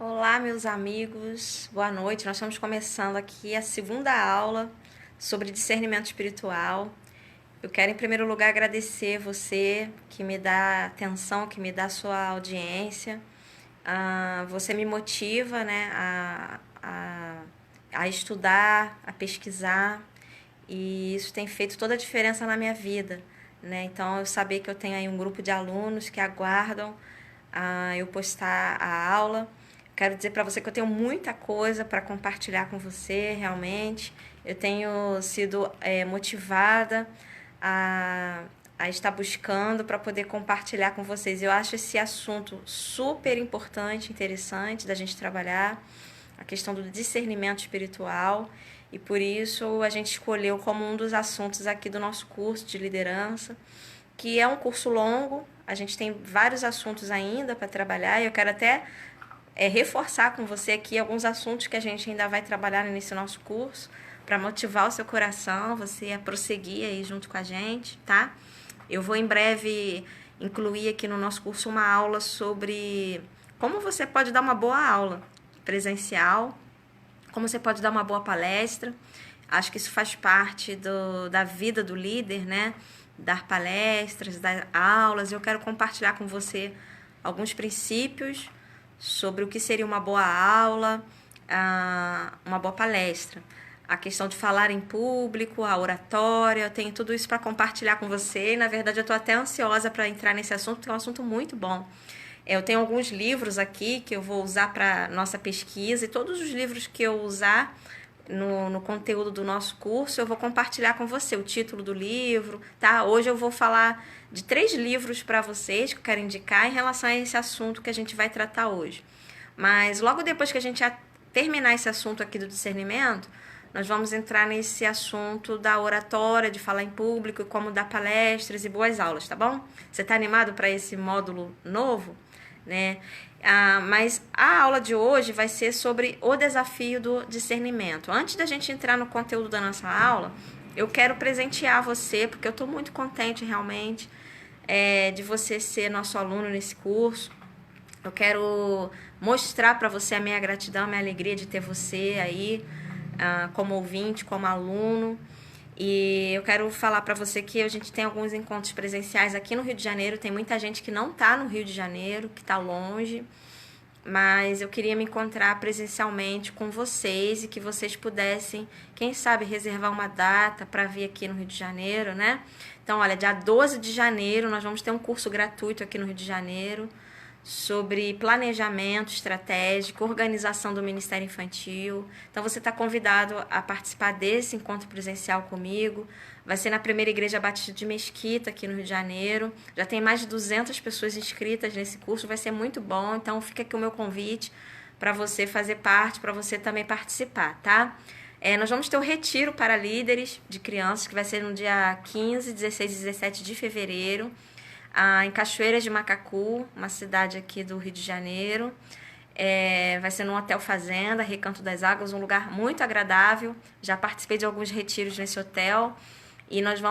Olá, meus amigos, boa noite. Nós estamos começando aqui a segunda aula sobre discernimento espiritual. Eu quero, em primeiro lugar, agradecer você que me dá atenção, que me dá sua audiência. Você me motiva, né, a estudar, a pesquisar, e isso tem feito toda a diferença na minha vida, né? Então, eu saber que eu tenho aí um grupo de alunos que aguardam eu postar a aula. Quero dizer para você que eu tenho muita coisa para compartilhar com você, realmente. Eu tenho sido motivada a, a estar buscando para poder compartilhar com vocês. Eu acho esse assunto super importante, interessante da gente trabalhar, a questão do discernimento espiritual, e por isso a gente escolheu como um dos assuntos aqui do nosso curso de liderança, que é um curso longo. A gente tem vários assuntos ainda para trabalhar, e eu quero até reforçar com você aqui alguns assuntos que a gente ainda vai trabalhar nesse nosso curso, para motivar o seu coração, você a prosseguir aí junto com a gente, tá? Eu vou em breve incluir aqui no nosso curso uma aula sobre como você pode dar uma boa aula presencial, como você pode dar uma boa palestra. Acho que isso faz parte da vida do líder, né? Dar palestras, dar aulas. Eu quero compartilhar com você alguns princípios sobre o que seria uma boa aula, uma boa palestra. A questão de falar em público, a oratória, eu tenho tudo isso para compartilhar com você. E, na verdade, eu estou até ansiosa para entrar nesse assunto, porque é um assunto muito bom. Eu tenho alguns livros aqui que eu vou usar para nossa pesquisa, e todos os livros que eu usar no conteúdo do nosso curso, eu vou compartilhar com você o título do livro, tá? Hoje eu vou falar de 3 livros para vocês que eu quero indicar em relação a esse assunto que a gente vai tratar hoje. Mas logo depois que a gente terminar esse assunto aqui do discernimento, nós vamos entrar nesse assunto da oratória, de falar em público, como dar palestras e boas aulas, tá bom? Você está animado para esse módulo novo, né? Mas a aula de hoje vai ser sobre o desafio do discernimento. Antes da gente entrar no conteúdo da nossa aula, eu quero presentear você, porque eu estou muito contente realmente de você ser nosso aluno nesse curso. Eu quero mostrar para você a minha gratidão, a minha alegria de ter você aí como ouvinte, como aluno. E eu quero falar para você que a gente tem alguns encontros presenciais aqui no Rio de Janeiro. Tem muita gente que não está no Rio de Janeiro, que está longe, mas eu queria me encontrar presencialmente com vocês e que vocês pudessem, quem sabe, reservar uma data para vir aqui no Rio de Janeiro, né? Então, olha, dia 12 de janeiro nós vamos ter um curso gratuito aqui no Rio de Janeiro sobre planejamento estratégico, organização do Ministério Infantil. Então você está convidado a participar desse encontro presencial comigo. Vai ser na Primeira Igreja Batista de Mesquita, aqui no Rio de Janeiro. Já tem mais de 200 pessoas inscritas nesse curso, vai ser muito bom. Então fica aqui o meu convite para você fazer parte, para você também participar, tá? Nós vamos ter o retiro para líderes de crianças, que vai ser no dia 15, 16 e 17 de fevereiro, em Cachoeiras de Macacu, uma cidade aqui do Rio de Janeiro. Vai ser num hotel fazenda, Recanto das Águas, um lugar muito agradável. Já participei de alguns retiros nesse hotel e nós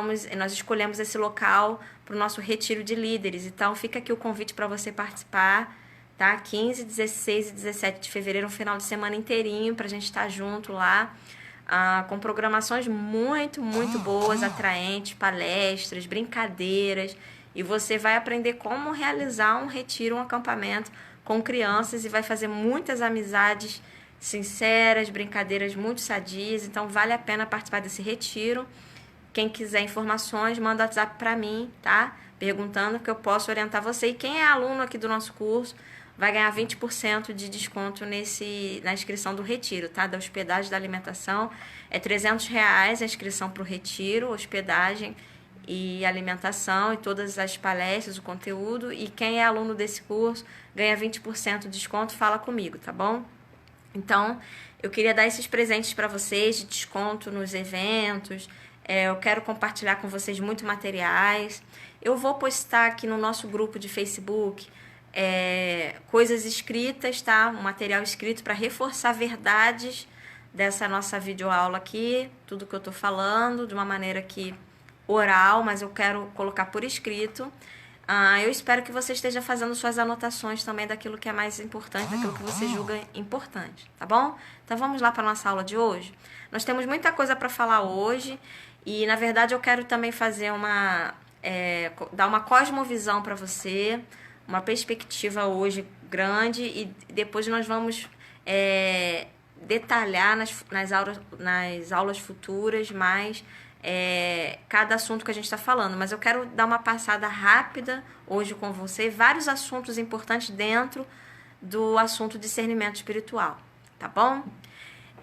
escolhemos esse local para o nosso retiro de líderes. Então fica aqui o convite para você participar, tá? 15, 16 e 17 de fevereiro, um final de semana inteirinho para a gente estar junto lá, com programações muito, muito boas, atraentes, palestras, brincadeiras. E você vai aprender como realizar um retiro, um acampamento com crianças, e vai fazer muitas amizades sinceras, brincadeiras muito sadias. Então vale a pena participar desse retiro. Quem quiser informações, manda WhatsApp para mim, tá? Perguntando, que eu posso orientar você. E quem é aluno aqui do nosso curso vai ganhar 20% de desconto na inscrição do retiro, tá? Da hospedagem, da alimentação. É R$300 a inscrição para o retiro, hospedagem e alimentação, e todas as palestras, o conteúdo. E quem é aluno desse curso ganha 20% de desconto. Fala comigo, tá bom? Então, eu queria dar esses presentes para vocês de desconto nos eventos. Eu quero compartilhar com vocês muito materiais. Eu vou postar aqui no nosso grupo de Facebook coisas escritas, tá? Um material escrito para reforçar verdades dessa nossa videoaula aqui, tudo que eu tô falando, de uma maneira que oral, mas eu quero colocar por escrito. Eu espero que você esteja fazendo suas anotações também daquilo que é mais importante, daquilo que você julga importante, tá bom? Então vamos lá para a nossa aula de hoje. Nós temos muita coisa para falar hoje e, na verdade, eu quero também fazer dar uma cosmovisão para você, uma perspectiva hoje grande e depois nós vamos detalhar nas aulas futuras mais cada assunto que a gente está falando, mas eu quero dar uma passada rápida hoje com você, vários assuntos importantes dentro do assunto discernimento espiritual, tá bom?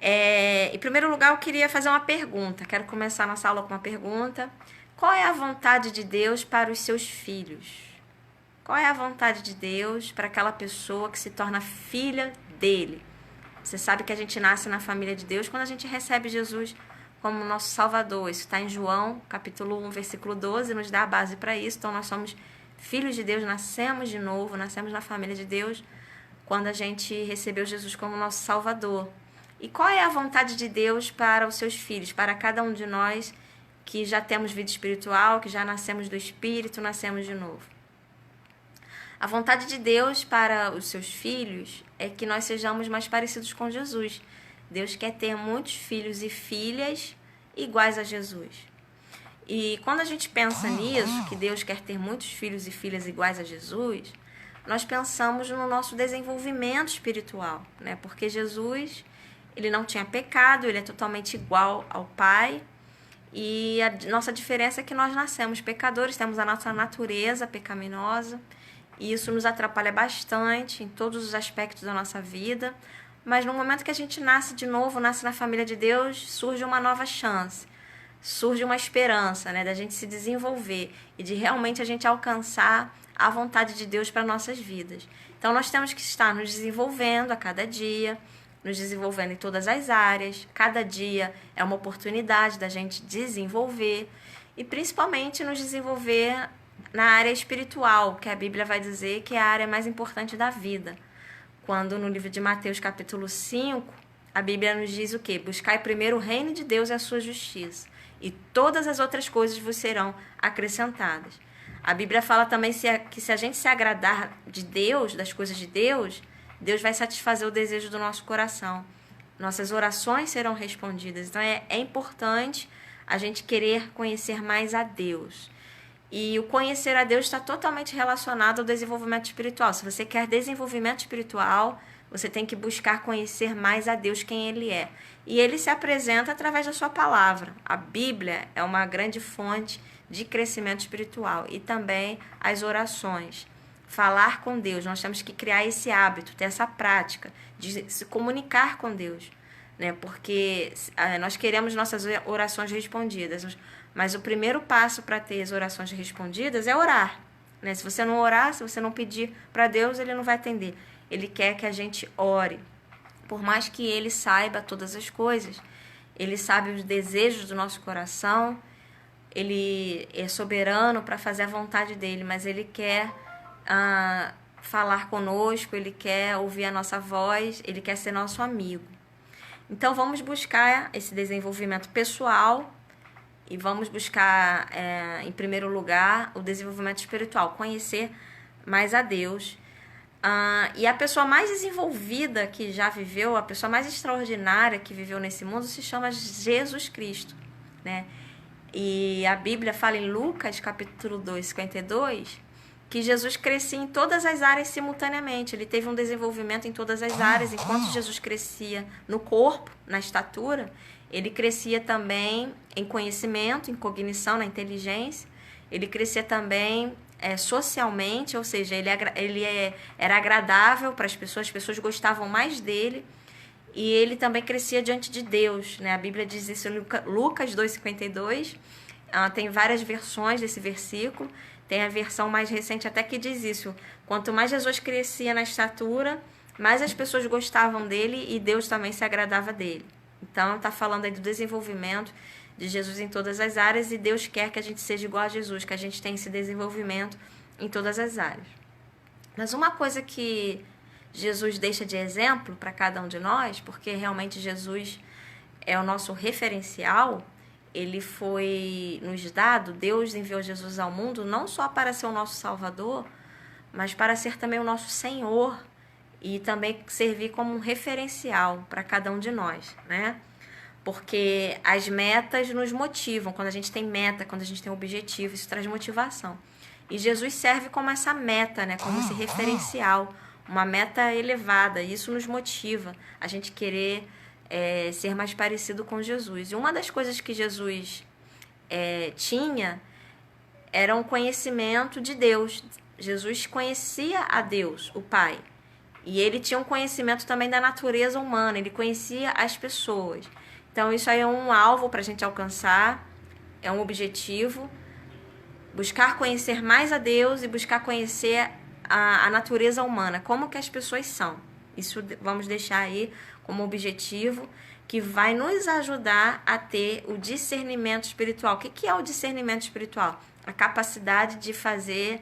Em primeiro lugar, eu queria fazer uma pergunta, quero começar a nossa aula com uma pergunta. Qual é a vontade de Deus para os seus filhos? Qual é a vontade de Deus para aquela pessoa que se torna filha dele? Você sabe que a gente nasce na família de Deus quando a gente recebe Jesus como nosso Salvador. Isso está em João, capítulo 1, versículo 12, nos dá a base para isso. Então, nós somos filhos de Deus, nascemos de novo, nascemos na família de Deus quando a gente recebeu Jesus como nosso Salvador. E qual é a vontade de Deus para os seus filhos, para cada um de nós que já temos vida espiritual, que já nascemos do Espírito, nascemos de novo? A vontade de Deus para os seus filhos é que nós sejamos mais parecidos com Jesus. Deus quer ter muitos filhos e filhas iguais a Jesus. E quando a gente pensa nisso, que Deus quer ter muitos filhos e filhas iguais a Jesus, nós pensamos no nosso desenvolvimento espiritual, né? Porque Jesus, ele não tinha pecado, ele é totalmente igual ao Pai. E a nossa diferença é que nós nascemos pecadores, temos a nossa natureza pecaminosa, e isso nos atrapalha bastante em todos os aspectos da nossa vida. Mas no momento que a gente nasce de novo, nasce na família de Deus, surge uma nova chance, surge uma esperança, né, da gente se desenvolver e de realmente a gente alcançar a vontade de Deus para nossas vidas. Então nós temos que estar nos desenvolvendo a cada dia, nos desenvolvendo em todas as áreas. Cada dia é uma oportunidade da gente desenvolver e principalmente nos desenvolver na área espiritual, que a Bíblia vai dizer que é a área mais importante da vida. Quando no livro de Mateus, capítulo 5, a Bíblia nos diz o quê? Buscai primeiro o reino de Deus e a sua justiça, e todas as outras coisas vos serão acrescentadas. A Bíblia fala também que se a gente se agradar de Deus, das coisas de Deus, Deus vai satisfazer o desejo do nosso coração. Nossas orações serão respondidas. Então é importante a gente querer conhecer mais a Deus. E o conhecer a Deus está totalmente relacionado ao desenvolvimento espiritual. Se você quer desenvolvimento espiritual, você tem que buscar conhecer mais a Deus, quem Ele é. E Ele se apresenta através da sua palavra. A Bíblia é uma grande fonte de crescimento espiritual. E também as orações. Falar com Deus. Nós temos que criar esse hábito, ter essa prática de se comunicar com Deus, né? Porque nós queremos nossas orações respondidas. Mas o primeiro passo para ter as orações respondidas é orar, né? Se você não orar, se você não pedir para Deus, Ele não vai atender. Ele quer que a gente ore. Por mais que Ele saiba todas as coisas, Ele sabe os desejos do nosso coração, Ele é soberano para fazer a vontade dEle, mas Ele quer falar conosco, Ele quer ouvir a nossa voz, Ele quer ser nosso amigo. Então vamos buscar esse desenvolvimento pessoal, e vamos buscar, em primeiro lugar, o desenvolvimento espiritual, conhecer mais a Deus. E a pessoa mais desenvolvida que já viveu, a pessoa mais extraordinária que viveu nesse mundo se chama Jesus Cristo, né? E a Bíblia fala em Lucas, capítulo 2, 52, que Jesus crescia em todas as áreas simultaneamente. Ele teve um desenvolvimento em todas as áreas. Enquanto Jesus crescia no corpo, na estatura, ele crescia também em conhecimento, em cognição, na inteligência. Ele crescia também socialmente, ou seja, ele era agradável para as pessoas gostavam mais dele. E ele também crescia diante de Deus, né? A Bíblia diz isso em Lucas 2,52. Tem várias versões desse versículo. Tem a versão mais recente até que diz isso. Quanto mais Jesus crescia na estatura, mais as pessoas gostavam dele e Deus também se agradava dele. Então, está falando aí do desenvolvimento de Jesus em todas as áreas, e Deus quer que a gente seja igual a Jesus, que a gente tenha esse desenvolvimento em todas as áreas. Mas uma coisa que Jesus deixa de exemplo para cada um de nós, porque realmente Jesus é o nosso referencial, ele foi nos dado, Deus enviou Jesus ao mundo não só para ser o nosso Salvador, mas para ser também o nosso Senhor e também servir como um referencial para cada um de nós, né? Porque as metas nos motivam. Quando a gente tem meta, quando a gente tem objetivo, isso traz motivação. E Jesus serve como essa meta, né? Como esse referencial, uma meta elevada. Isso nos motiva a gente querer ser mais parecido com Jesus. E uma das coisas que Jesus tinha era um conhecimento de Deus. Jesus conhecia a Deus, o Pai. E ele tinha um conhecimento também da natureza humana. Ele conhecia as pessoas. Então, isso aí é um alvo para a gente alcançar, é um objetivo. Buscar conhecer mais a Deus e buscar conhecer a natureza humana, como que as pessoas são. Isso vamos deixar aí como objetivo, que vai nos ajudar a ter o discernimento espiritual. O que é o discernimento espiritual? A capacidade de fazer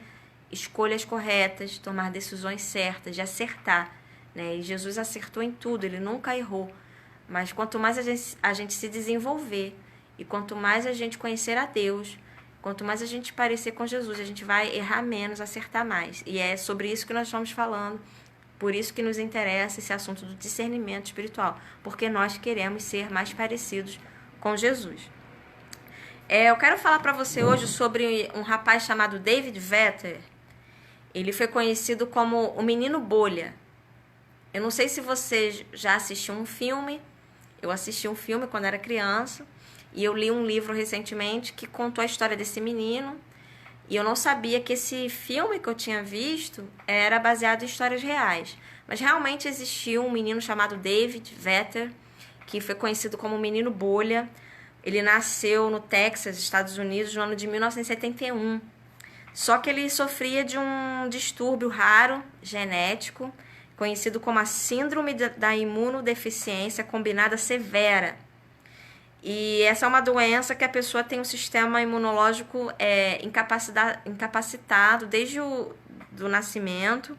escolhas corretas, tomar decisões certas, de acertar, né? E Jesus acertou em tudo, ele nunca errou. Mas quanto mais a gente se desenvolver e quanto mais a gente conhecer a Deus, quanto mais a gente parecer com Jesus, a gente vai errar menos, acertar mais. E é sobre isso que nós estamos falando. Por isso que nos interessa esse assunto do discernimento espiritual, porque nós queremos ser mais parecidos com Jesus. Eu quero falar para você hoje sobre um rapaz chamado David Vetter. Ele foi conhecido como o Menino Bolha. Eu não sei se você já assistiu um filme. Eu assisti um filme quando era criança e eu li um livro recentemente que contou a história desse menino. E eu não sabia que esse filme que eu tinha visto era baseado em histórias reais. Mas realmente existiu um menino chamado David Vetter, que foi conhecido como Menino Bolha. Ele nasceu no Texas, Estados Unidos, no ano de 1971. Só que ele sofria de um distúrbio raro, genético, conhecido como a Síndrome da Imunodeficiência Combinada Severa. E essa é uma doença que a pessoa tem um sistema imunológico incapacitado desde o nascimento,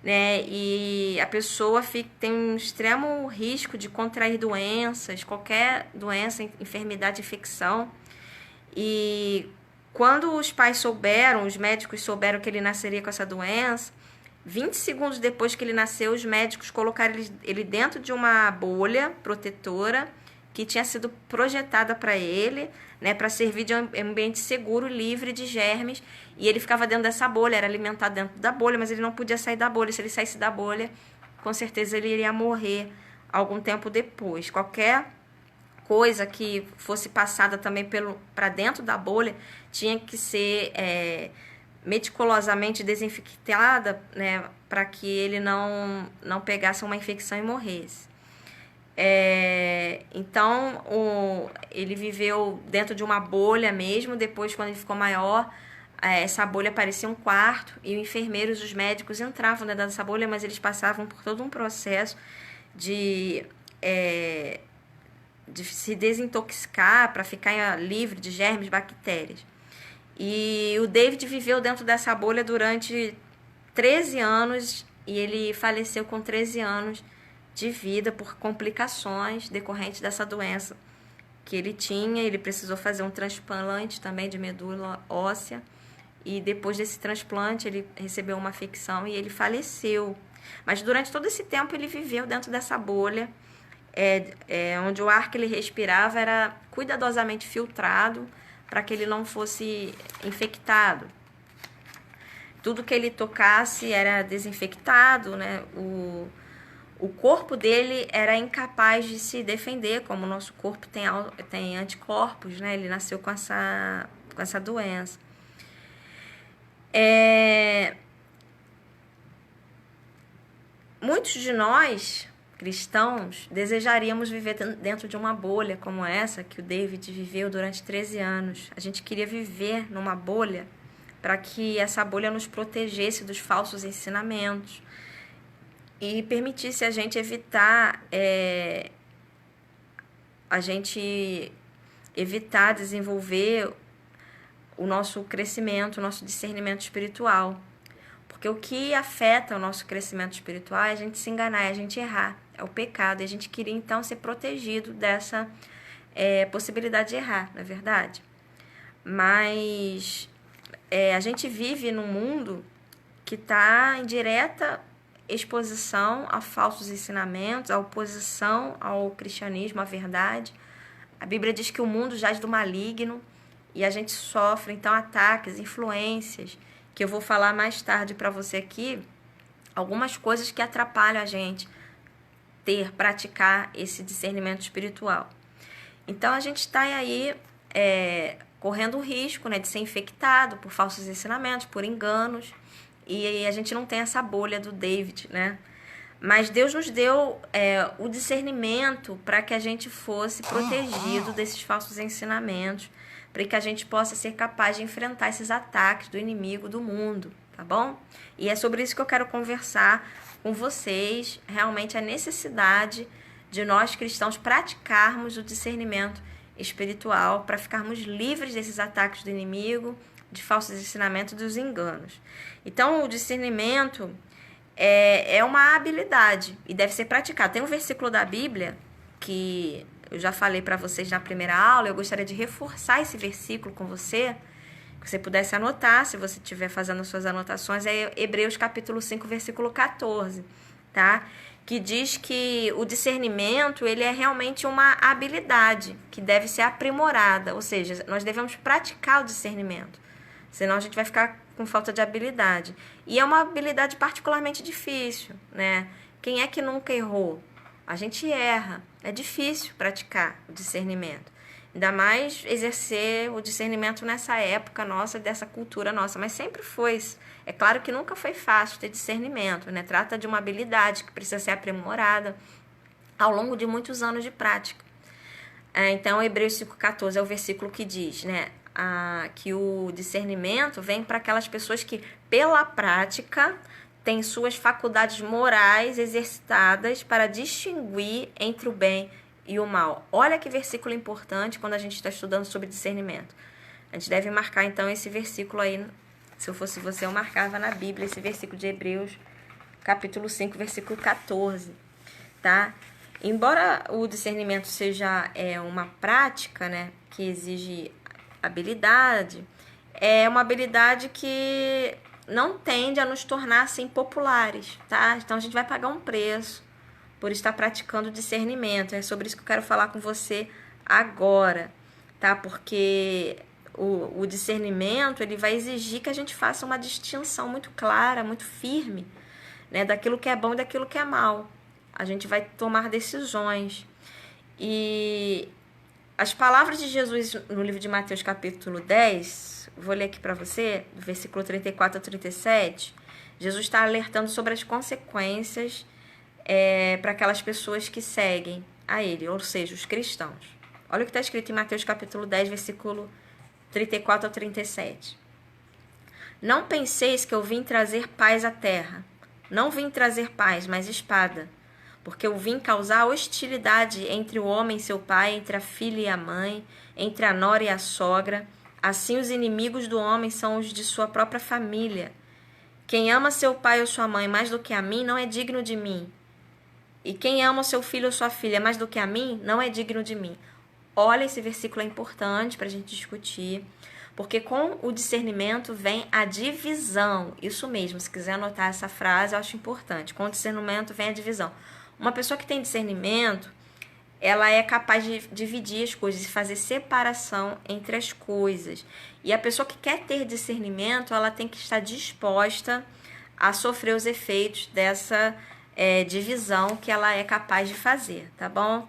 né? E a pessoa tem um extremo risco de contrair doenças, qualquer doença, enfermidade, infecção. E quando os pais os médicos souberam que ele nasceria com essa doença, 20 segundos depois que ele nasceu, os médicos colocaram ele dentro de uma bolha protetora que tinha sido projetada para ele, né, para servir de um ambiente seguro, livre de germes, e ele ficava dentro dessa bolha, era alimentado dentro da bolha, mas ele não podia sair da bolha. Se ele saísse da bolha, com certeza ele iria morrer algum tempo depois. Qualquer coisa que fosse passada também para dentro da bolha tinha que ser meticulosamente desinfectada, né, para que ele não pegasse uma infecção e morresse. Então ele viveu dentro de uma bolha mesmo. Depois, quando ele ficou maior, essa bolha parecia um quarto e os enfermeiros, os médicos entravam dentro dessa bolha, mas eles passavam por todo um processo de se desintoxicar para ficar livre de germes, bactérias. E o David viveu dentro dessa bolha durante 13 anos e ele faleceu com 13 anos de vida por complicações decorrentes dessa doença que ele tinha. Ele precisou fazer um transplante também de medula óssea e depois desse transplante ele recebeu uma infecção e ele faleceu. Mas durante todo esse tempo ele viveu dentro dessa bolha, onde o ar que ele respirava era cuidadosamente filtrado para que ele não fosse infectado. Tudo que ele tocasse era desinfectado, né? O corpo dele era incapaz de se defender, como o nosso corpo tem anticorpos, né? Ele nasceu com essa doença. Muitos de nós, cristãos, desejaríamos viver dentro de uma bolha como essa que o David viveu durante 13 anos. A gente queria viver numa bolha para que essa bolha nos protegesse dos falsos ensinamentos e permitisse a gente evitar desenvolver o nosso crescimento, o nosso discernimento espiritual. Porque o que afeta o nosso crescimento espiritual é a gente se enganar, é a gente errar, é o pecado. E a gente queria, então, ser protegido possibilidade de errar, não é verdade? Mas a gente vive num mundo que está em direta exposição a falsos ensinamentos, a oposição ao cristianismo, à verdade. A Bíblia diz que o mundo jaz do maligno e a gente sofre, então, ataques, influências, que eu vou falar mais tarde para você aqui, algumas coisas que atrapalham a gente praticar esse discernimento espiritual. Então, a gente está aí correndo o risco, né, de ser infectado por falsos ensinamentos, por enganos, e a gente não tem essa bolha do David, né? Mas Deus nos deu o discernimento para que a gente fosse protegido desses falsos ensinamentos, para que a gente possa ser capaz de enfrentar esses ataques do inimigo do mundo, tá bom? E é sobre isso que eu quero conversar com vocês, realmente a necessidade de nós cristãos praticarmos o discernimento espiritual para ficarmos livres desses ataques do inimigo, de falsos ensinamentos e dos enganos. Então, o discernimento é uma habilidade e deve ser praticado. Tem um versículo da Bíblia que eu já falei para vocês na primeira aula, eu gostaria de reforçar esse versículo com você, que você pudesse anotar, se você estiver fazendo suas anotações, é Hebreus capítulo 5, versículo 14, tá? Que diz que o discernimento, ele é realmente uma habilidade que deve ser aprimorada, ou seja, nós devemos praticar o discernimento, senão a gente vai ficar com falta de habilidade. E é uma habilidade particularmente difícil, né? Quem é que nunca errou? A gente erra. É difícil praticar o discernimento. Ainda mais exercer o discernimento nessa época nossa, dessa cultura nossa. Mas sempre foi. É claro que nunca foi fácil ter discernimento, né? Trata de uma habilidade que precisa ser aprimorada ao longo de muitos anos de prática. Então, Hebreus 5,14 é o versículo que diz, né? Que o discernimento vem para aquelas pessoas que, pela prática, têm suas faculdades morais exercitadas para distinguir entre o bem e o mal. Olha que versículo importante quando a gente está estudando sobre discernimento. A gente deve marcar, então, esse versículo aí. Se eu fosse você, eu marcava na Bíblia esse versículo de Hebreus, capítulo 5, versículo 14, tá? Embora o discernimento seja uma prática, né, que exige habilidade, é uma habilidade que não tende a nos tornar assim populares, tá? Então a gente vai pagar um preço por estar praticando discernimento. É sobre isso que eu quero falar com você agora, tá? Porque o discernimento, ele vai exigir que a gente faça uma distinção muito clara, muito firme, né, daquilo que é bom e daquilo que é mal. A gente vai tomar decisões. E as palavras de Jesus no livro de Mateus capítulo 10, vou ler aqui para você, do versículo 34 a 37, Jesus está alertando sobre as consequências para aquelas pessoas que seguem a ele, ou seja, os cristãos. Olha o que está escrito em Mateus capítulo 10, versículo 34 a 37. Não penseis que eu vim trazer paz à terra. Não vim trazer paz, mas espada. Porque eu vim causar hostilidade entre o homem e seu pai, entre a filha e a mãe, entre a nora e a sogra. Assim os inimigos do homem são os de sua própria família. Quem ama seu pai ou sua mãe mais do que a mim, não é digno de mim. E quem ama seu filho ou sua filha mais do que a mim, não é digno de mim. Olha, esse versículo é importante para a gente discutir, porque com o discernimento vem a divisão. Isso mesmo, se quiser anotar essa frase, eu acho importante. Com o discernimento vem a divisão. Uma pessoa que tem discernimento, ela é capaz de dividir as coisas, de fazer separação entre as coisas. E a pessoa que quer ter discernimento, ela tem que estar disposta a sofrer os efeitos dessa divisão que ela é capaz de fazer, tá bom?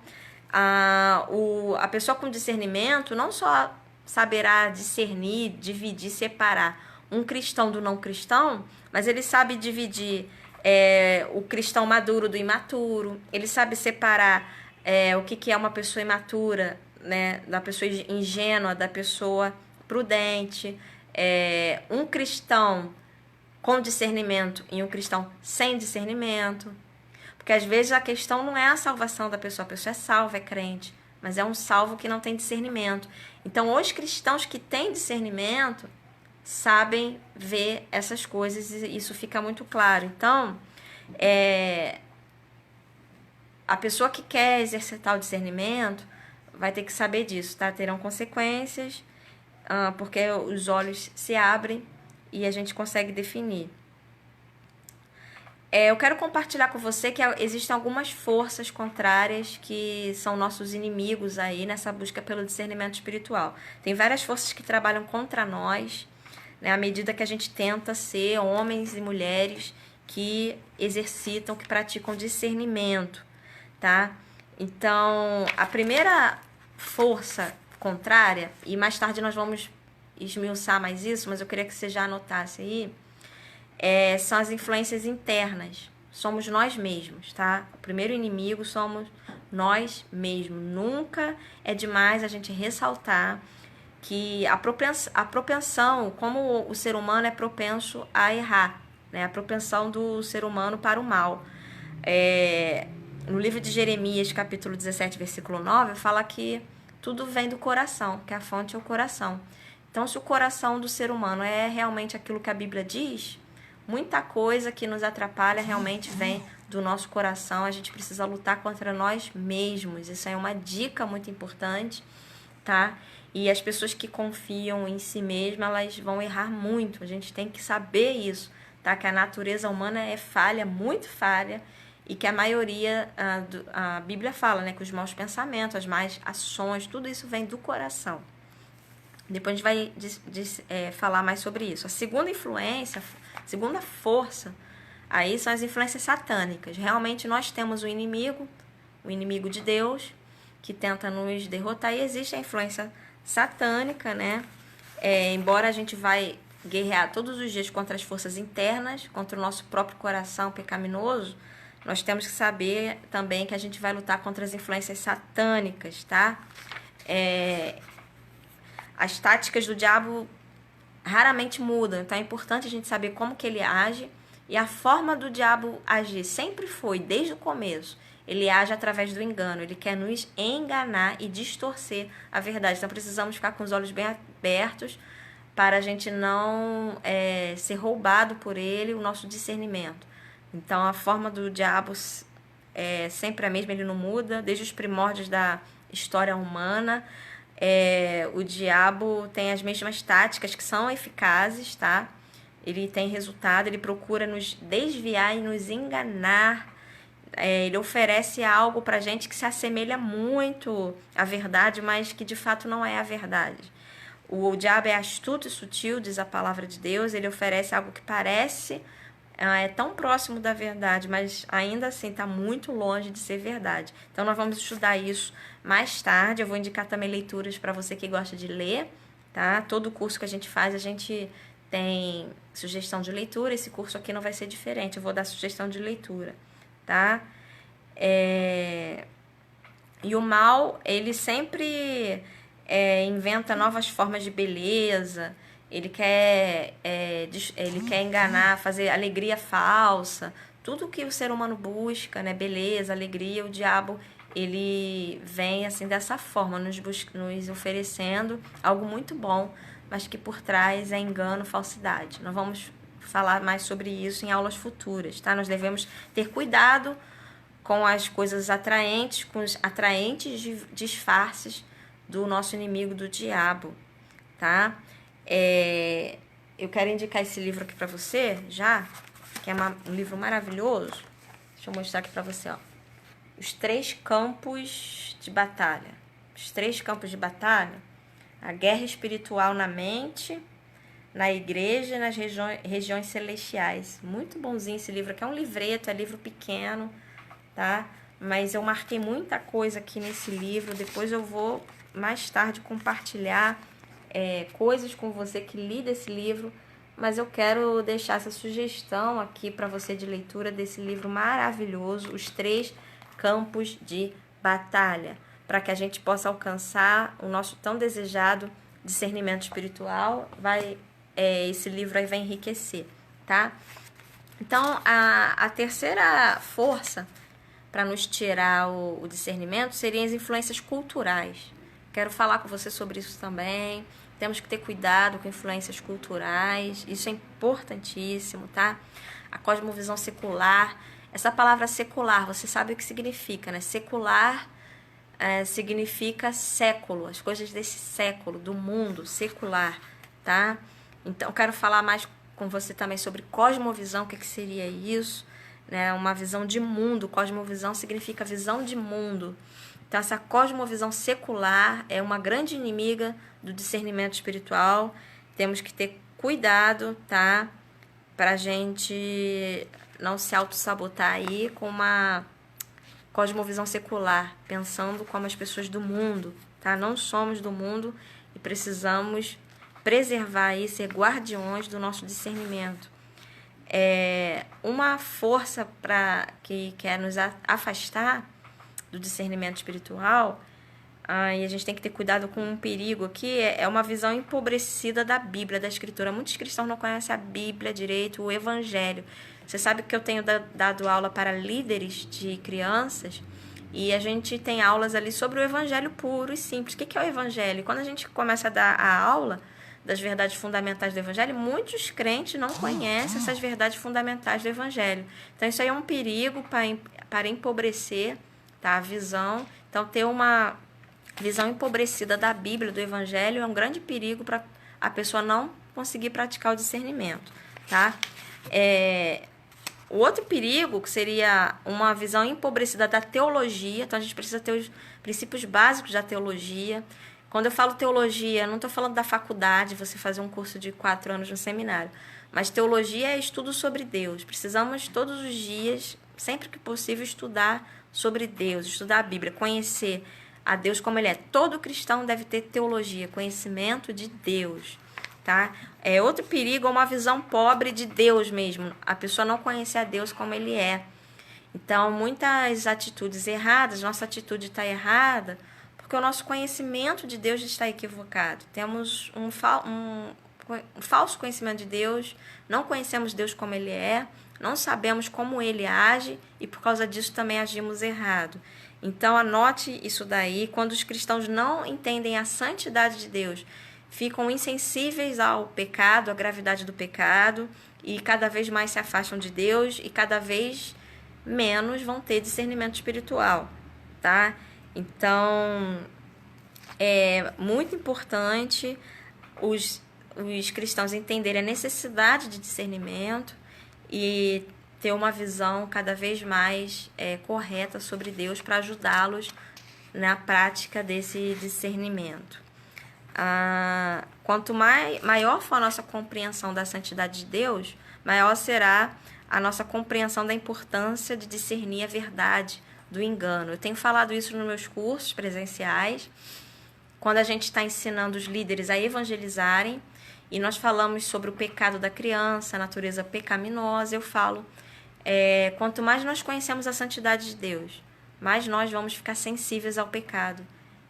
A pessoa com discernimento não só saberá discernir, dividir, separar um cristão do não cristão, mas ele sabe dividir o cristão maduro do imaturo, ele sabe separar o que é uma pessoa imatura, né, da pessoa ingênua, da pessoa prudente, um cristão com discernimento e um cristão sem discernimento. Porque às vezes a questão não é a salvação da pessoa, a pessoa é salva, é crente, mas é um salvo que não tem discernimento. Então, os cristãos que têm discernimento sabem ver essas coisas e isso fica muito claro. Então, a pessoa que quer exercitar o discernimento vai ter que saber disso, tá? Terão consequências, porque os olhos se abrem e a gente consegue definir. Eu quero compartilhar com você que existem algumas forças contrárias que são nossos inimigos aí nessa busca pelo discernimento espiritual. Tem várias forças que trabalham contra nós, né, à medida que a gente tenta ser homens e mulheres que exercitam, que praticam discernimento, tá? Então, a primeira força contrária, e mais tarde nós vamos esmiuçar mais isso, mas eu queria que você já anotasse aí, são as influências internas. Somos nós mesmos, tá? O primeiro inimigo somos nós mesmos. Nunca é demais a gente ressaltar que a propensão, como o ser humano é propenso a errar, né? A propensão do ser humano para o mal. No livro de Jeremias, capítulo 17, versículo 9, fala que tudo vem do coração, que a fonte é o coração. Então, se o coração do ser humano é realmente aquilo que a Bíblia diz, muita coisa que nos atrapalha realmente vem do nosso coração. A gente precisa lutar contra nós mesmos. Isso é uma dica muito importante, tá? E as pessoas que confiam em si mesmas, elas vão errar muito. A gente tem que saber isso, tá? Que a natureza humana é falha, muito falha, e que a maioria, a Bíblia fala, né? Que os maus pensamentos, as más ações, tudo isso vem do coração. Depois a gente vai falar mais sobre isso. A segunda influência, a segunda força, aí são as influências satânicas. Realmente nós temos o inimigo de Deus, que tenta nos derrotar, e existe a influência satânica, né? Embora a gente vai guerrear todos os dias contra as forças internas, contra o nosso próprio coração pecaminoso, nós temos que saber também que a gente vai lutar contra as influências satânicas, tá? As táticas do diabo raramente mudam, então é importante a gente saber como que ele age, e a forma do diabo agir sempre foi, desde o começo, ele age através do engano, ele quer nos enganar e distorcer a verdade. Então precisamos ficar com os olhos bem abertos para a gente não ser roubado por ele o nosso discernimento. Então a forma do diabo é sempre a mesma, ele não muda, desde os primórdios da história humana. O diabo tem as mesmas táticas que são eficazes, tá? Ele tem resultado, ele procura nos desviar e nos enganar. Ele oferece algo pra gente que se assemelha muito à verdade, mas que de fato não é a verdade. O diabo é astuto e sutil, diz a palavra de Deus. Ele oferece algo que parece tão próximo da verdade, mas ainda assim está muito longe de ser verdade. Então nós vamos estudar isso mais tarde. Eu vou indicar também leituras para você que gosta de ler, tá? Todo curso que a gente faz, a gente tem sugestão de leitura. Esse curso aqui não vai ser diferente, eu vou dar sugestão de leitura, tá? E o mal, ele sempre inventa novas formas de beleza. Ele quer enganar, fazer alegria falsa. Tudo que o ser humano busca, né? Beleza, alegria, o diabo, ele vem assim dessa forma, nos oferecendo algo muito bom, mas que por trás é engano, falsidade. Nós vamos falar mais sobre isso em aulas futuras, tá? Nós devemos ter cuidado com as coisas atraentes, com os atraentes disfarces do nosso inimigo, do diabo, tá? Eu quero indicar esse livro aqui pra você, já, que é um livro maravilhoso. Deixa eu mostrar aqui pra você, ó. Os 3 campos de batalha. Os 3 campos de batalha. A guerra espiritual na mente, na igreja e nas regiões celestiais. Muito bonzinho esse livro aqui. É um livreto, é livro pequeno, tá? Mas eu marquei muita coisa aqui nesse livro. Depois eu vou, mais tarde, compartilhar coisas com você que li desse livro, mas eu quero deixar essa sugestão aqui para você de leitura desse livro maravilhoso, Os 3 Campos de Batalha, para que a gente possa alcançar o nosso tão desejado discernimento espiritual. Esse livro aí vai enriquecer, tá? Então, a terceira força para nos tirar o discernimento seriam as influências culturais. Quero falar com você sobre isso também. Temos que ter cuidado com influências culturais. Isso é importantíssimo, tá? A cosmovisão secular. Essa palavra secular, você sabe o que significa, né? Secular significa século, as coisas desse século, do mundo, secular, tá? Então, eu quero falar mais com você também sobre cosmovisão, o que seria isso, né? Uma visão de mundo, cosmovisão significa visão de mundo. Então, essa cosmovisão secular é uma grande inimiga do discernimento espiritual. Temos que ter cuidado, tá? Pra gente não se auto-sabotar aí com uma cosmovisão secular, pensando como as pessoas do mundo, tá? Não somos do mundo e precisamos preservar e ser guardiões do nosso discernimento. Uma força que quer nos afastar do discernimento espiritual, e a gente tem que ter cuidado com um perigo aqui, é uma visão empobrecida da Bíblia, da Escritura. Muitos cristãos não conhecem a Bíblia direito, o Evangelho. Você sabe que eu tenho dado aula para líderes de crianças e a gente tem aulas ali sobre o Evangelho puro e simples. O que é o Evangelho? Quando a gente começa a dar a aula das verdades fundamentais do Evangelho, muitos crentes não conhecem essas verdades fundamentais do Evangelho. Então, isso aí é um perigo para empobrecer, tá, a visão. Então, ter uma visão empobrecida da Bíblia, do Evangelho, é um grande perigo para a pessoa não conseguir praticar o discernimento, tá? O outro perigo, que seria uma visão empobrecida da teologia, então a gente precisa ter os princípios básicos da teologia. Quando eu falo teologia, não estou falando da faculdade, você fazer um curso de 4 anos no seminário, mas teologia é estudo sobre Deus. Precisamos todos os dias, sempre que possível, estudar sobre Deus, estudar a Bíblia, conhecer a Deus como Ele é. Todo cristão deve ter teologia, conhecimento de Deus, tá? Outro perigo é uma visão pobre de Deus mesmo, a pessoa não conhecer a Deus como Ele é. Então, muitas atitudes erradas, nossa atitude está errada, porque o nosso conhecimento de Deus está equivocado. Temos um falso conhecimento de Deus, não conhecemos Deus como Ele é, não sabemos como Ele age e por causa disso também agimos errado. Então, anote isso daí. Quando os cristãos não entendem a santidade de Deus, ficam insensíveis ao pecado, à gravidade do pecado, e cada vez mais se afastam de Deus e cada vez menos vão ter discernimento espiritual, tá? Então, é muito importante os cristãos entenderem a necessidade de discernimento e ter uma visão cada vez mais correta sobre Deus para ajudá-los na prática desse discernimento. Quanto maior for a nossa compreensão da santidade de Deus, maior será a nossa compreensão da importância de discernir a verdade do engano. Eu tenho falado isso nos meus cursos presenciais, quando a gente está ensinando os líderes a evangelizarem, e nós falamos sobre o pecado da criança, a natureza pecaminosa, eu falo, quanto mais nós conhecemos a santidade de Deus, mais nós vamos ficar sensíveis ao pecado.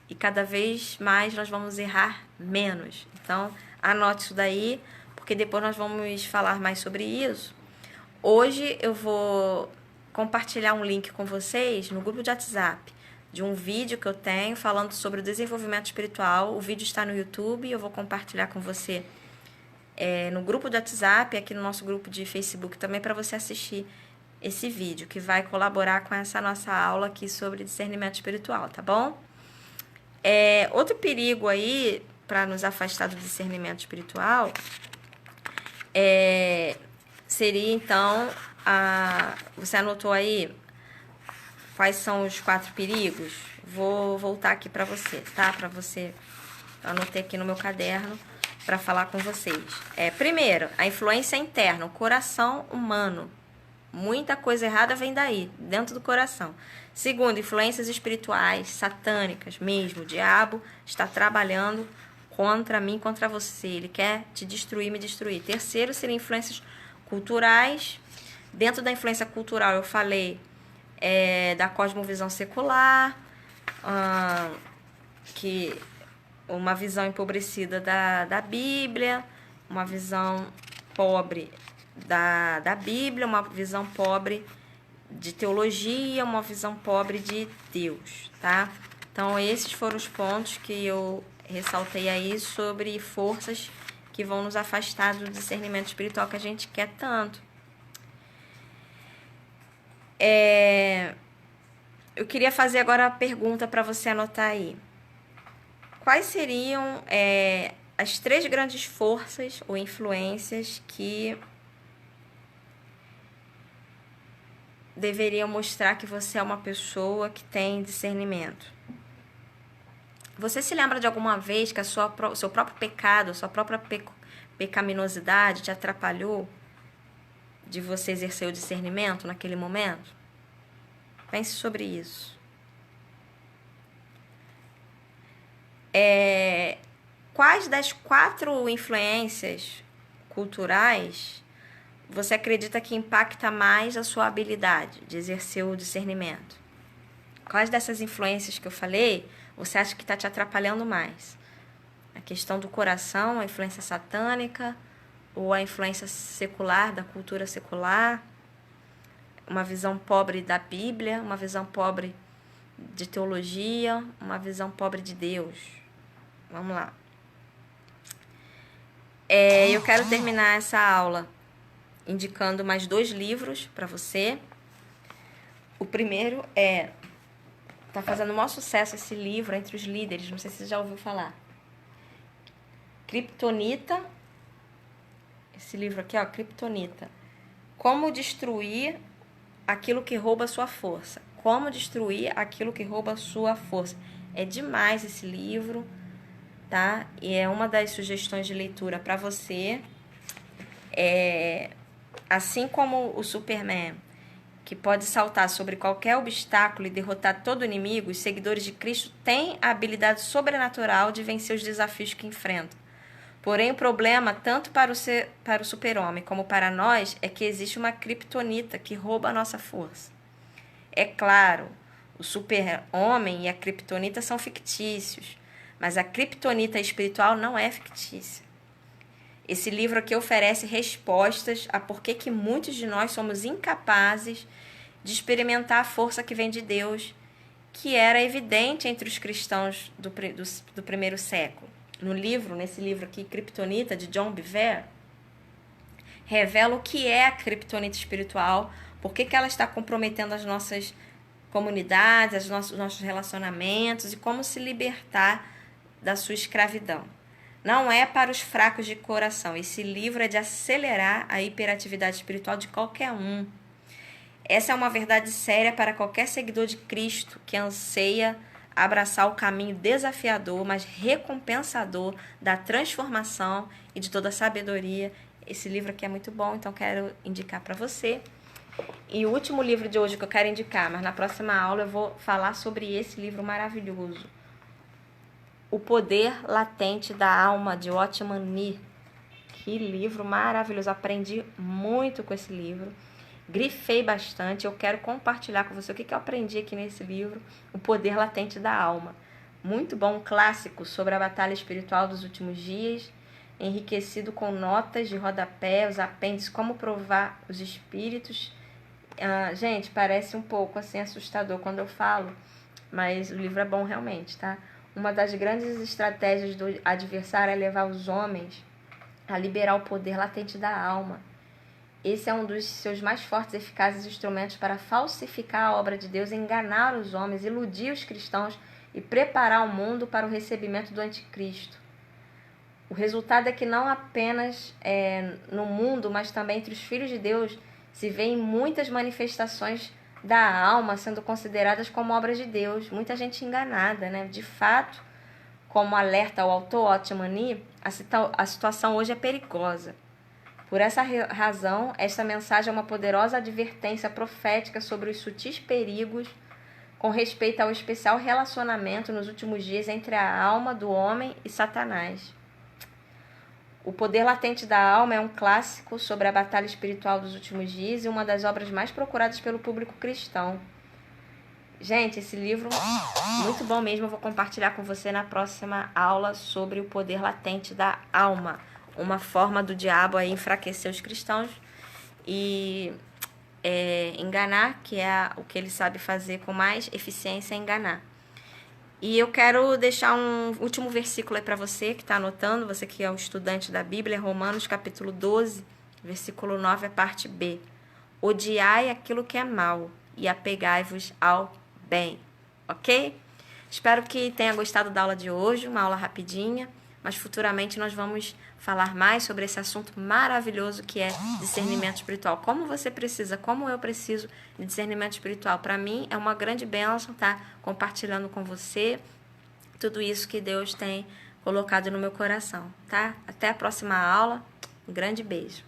E cada vez mais nós vamos errar menos. Então, anote isso daí, porque depois nós vamos falar mais sobre isso. Hoje eu vou compartilhar um link com vocês no grupo de WhatsApp de um vídeo que eu tenho falando sobre o desenvolvimento espiritual. O vídeo está no YouTube e eu vou compartilhar com você no grupo de WhatsApp, aqui no nosso grupo de Facebook também, para você assistir esse vídeo, que vai colaborar com essa nossa aula aqui sobre discernimento espiritual, tá bom? Outro perigo aí, para nos afastar do discernimento espiritual, seria então, você anotou aí quais são os 4 perigos? Vou voltar aqui para você, tá? Para você, eu anotei aqui no meu caderno para falar com vocês. Primeiro, a influência interna, o coração humano. Muita coisa errada vem daí, dentro do coração. Segundo, influências espirituais, satânicas mesmo. O diabo está trabalhando contra mim, contra você. Ele quer te destruir, me destruir. Terceiro, seriam influências culturais. Dentro da influência cultural, eu falei da cosmovisão secular, que uma visão empobrecida da Bíblia, uma visão pobre da Bíblia, uma visão pobre de teologia, uma visão pobre de Deus, tá? Então, esses foram os pontos que eu ressaltei aí sobre forças que vão nos afastar do discernimento espiritual que a gente quer tanto. eu queria fazer agora a pergunta para você anotar aí. Quais seriam as 3 grandes forças ou influências que deveriam mostrar que você é uma pessoa que tem discernimento? Você se lembra de alguma vez que o seu próprio pecado, a sua própria pecaminosidade te atrapalhou de você exercer o discernimento naquele momento? Pense sobre isso. Quais das 4 influências culturais você acredita que impacta mais a sua habilidade de exercer o discernimento? Quais dessas influências que eu falei você acha que está te atrapalhando mais? A questão do coração, a influência satânica ou a influência secular, da cultura secular? Uma visão pobre da Bíblia, uma visão pobre de teologia, uma visão pobre de Deus? Vamos lá. Eu quero terminar essa aula indicando mais 2 livros para você. O primeiro tá fazendo o maior sucesso esse livro entre os líderes, não sei se você já ouviu falar. Kryptonita. Esse livro aqui, ó, Kryptonita. Como destruir aquilo que rouba a sua força. Como destruir aquilo que rouba a sua força. É demais esse livro, tá? E é uma das sugestões de leitura para você. Assim como o Superman, que pode saltar sobre qualquer obstáculo e derrotar todo inimigo, os seguidores de Cristo têm a habilidade sobrenatural de vencer os desafios que enfrentam. Porém, o problema, tanto para o super-homem como para nós, é que existe uma criptonita que rouba a nossa força. É claro, o super-homem e a criptonita são fictícios, mas a criptonita espiritual não é fictícia. Esse livro aqui oferece respostas a por que muitos de nós somos incapazes de experimentar a força que vem de Deus, que era evidente entre os cristãos do primeiro século. Nesse livro aqui, Kryptonita, de John Bevere, revela o que é a criptonita espiritual, por que ela está comprometendo as nossas comunidades, os nossos relacionamentos e como se libertar da sua escravidão. Não é para os fracos de coração. Esse livro é de acelerar a hiperatividade espiritual de qualquer um. Essa é uma verdade séria para qualquer seguidor de Cristo que anseia abraçar o caminho desafiador, mas recompensador da transformação e de toda a sabedoria. Esse livro aqui é muito bom, então quero indicar para você. E o último livro de hoje que eu quero indicar, mas na próxima aula eu vou falar sobre esse livro maravilhoso. O Poder Latente da Alma, de Watchman Nee. Que livro maravilhoso, aprendi muito com esse livro. Grifei bastante, eu quero compartilhar com você o que eu aprendi aqui nesse livro, O Poder Latente da Alma. Muito bom, um clássico sobre a batalha espiritual dos últimos dias, enriquecido com notas de rodapé, os apêndices, como provar os espíritos. Gente, parece um pouco assim assustador quando eu falo, mas o livro é bom realmente, tá? Uma das grandes estratégias do adversário é levar os homens a liberar o poder latente da alma. Esse é um dos seus mais fortes e eficazes instrumentos para falsificar a obra de Deus, enganar os homens, iludir os cristãos e preparar o mundo para o recebimento do anticristo. O resultado é que não apenas no mundo, mas também entre os filhos de Deus, se vêem muitas manifestações da alma sendo consideradas como obras de Deus. Muita gente enganada, né? De fato, como alerta o autor Watchman Nee, a situação hoje é perigosa. Por essa razão, esta mensagem é uma poderosa advertência profética sobre os sutis perigos com respeito ao especial relacionamento nos últimos dias entre a alma do homem e Satanás. O Poder Latente da Alma é um clássico sobre a batalha espiritual dos últimos dias e uma das obras mais procuradas pelo público cristão. Gente, esse livro, muito bom mesmo, eu vou compartilhar com você na próxima aula sobre o poder latente da alma. Uma forma do diabo aí enfraquecer os cristãos e enganar, que é o que ele sabe fazer com mais eficiência, é enganar. E eu quero deixar um último versículo aí para você que está anotando, você que é um estudante da Bíblia, Romanos capítulo 12, versículo 9, a parte B. Odiai aquilo que é mal e apegai-vos ao bem, ok? Espero que tenha gostado da aula de hoje, uma aula rapidinha, mas futuramente nós vamos falar mais sobre esse assunto maravilhoso que é discernimento espiritual. Como você precisa, como eu preciso de discernimento espiritual. Para mim é uma grande bênção estar compartilhando com você tudo isso que Deus tem colocado no meu coração, tá? Até a próxima aula. Um grande beijo.